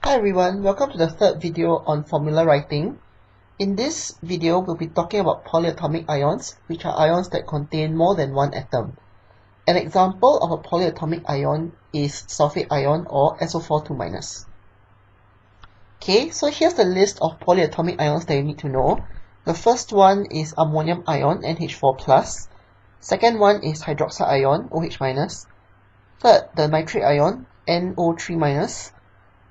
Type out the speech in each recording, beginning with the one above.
Hi everyone, welcome to the third video on formula writing. In this video, we'll be talking about polyatomic ions, which are ions that contain more than one atom. An example of a polyatomic ion is sulfate ion or SO4 2-. Okay, so here's the list of polyatomic ions that you need to know. The first one is ammonium ion, NH4+. Second one is hydroxide ion, OH-. Third, the nitrate ion, NO3-.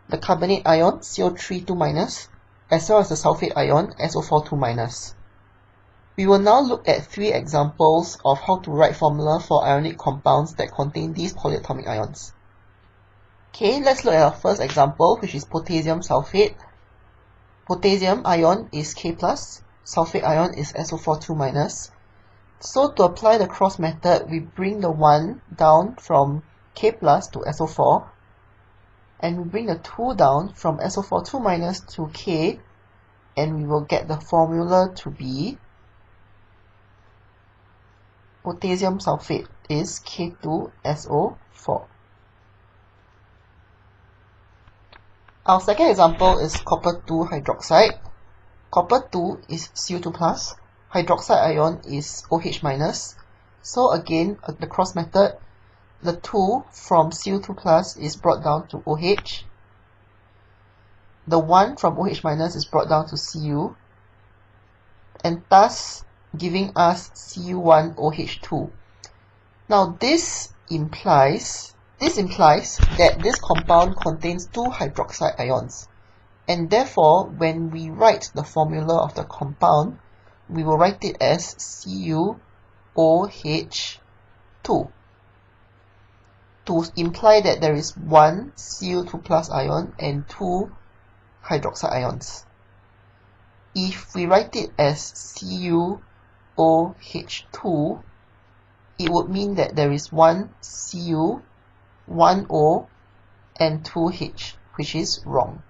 The carbonate ion, CO3 2-, as well as the sulfate ion, SO4 2-. We will now look at three examples of how to write formula for ionic compounds that contain these polyatomic ions. Okay, let's look at our first example, which is potassium sulfate. Potassium ion is K+, sulfate ion is SO4 2-. So to apply the cross method, we bring the 1 down from K+ to SO4, and we bring the 2 down from SO4 2- to K, and we will get the formula to be potassium sulfate is K2SO4. Our second example is copper 2 hydroxide. Copper 2 is Cu2+, hydroxide ion is OH-. So again, the cross method, the 2 from Cu2+ is brought down to OH. The 1 from OH- is brought down to Cu, and thus giving us Cu1OH2. Now this implies that this compound contains 2 hydroxide ions, and therefore when we write the formula of the compound, we will write it as CuOH2. To imply that there is 1 Cu2+ ion and 2 hydroxide ions. If we write it as CuOH2, it would mean that there is 1 Cu, 1 O, and 2 H, which is wrong.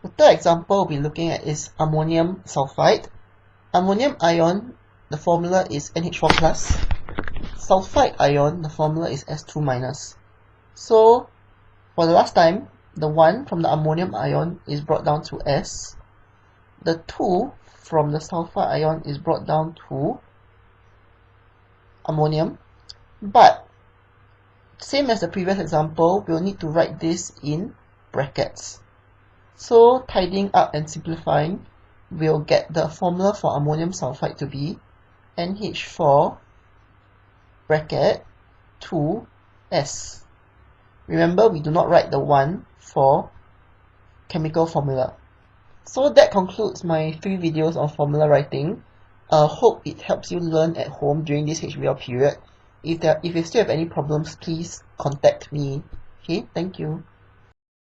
The third example we'll be looking at is ammonium sulfide. Ammonium ion, the formula is NH4+. Sulfide ion, the formula is S2-. So for the last time, the 1 from the ammonium ion is brought down to S. The 2 from the sulfide ion is brought down to ammonium. But same as the previous example, we'll need to write this in brackets. So tidying up and simplifying, we'll get the formula for ammonium sulfide to be NH4 bracket 2S. Remember, we do not write the 1 for chemical formula. So that concludes my 3 videos on formula writing. Hope it helps you learn at home during this HBL period. If you still have any problems, please contact me. Okay, thank you.